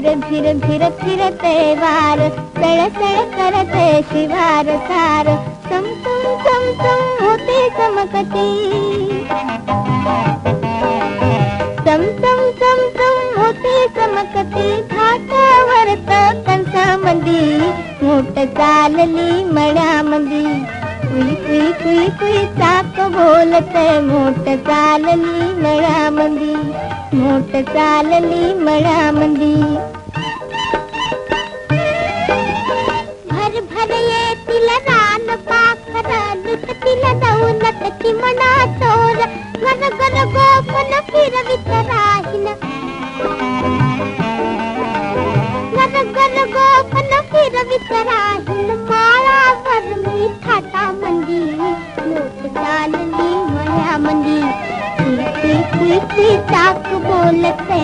भिर भिर फिरते वार, सळ सळ करते शिवार सार, चमचम होते चमकती, चमचम होते चमकती, घाटावर कंसामंदी, मोठ चालली मळ्यामंदी, कुई कुई कुई कुई चाक बोलते, मोठ चालली मळ्यामंदी, मोठ चालली मळ्यामंदी. भर भर येतील रान पाखर, लुटतील दौलत चिमणा चोर, गर गर गोफन फिरवित राहील, गर गर गोफन फिरवित राहील, माळावर मी थाटामंदी, मोठ चालली मळ्यामंदी, कुई कुई कुई कुई चाक बोलते,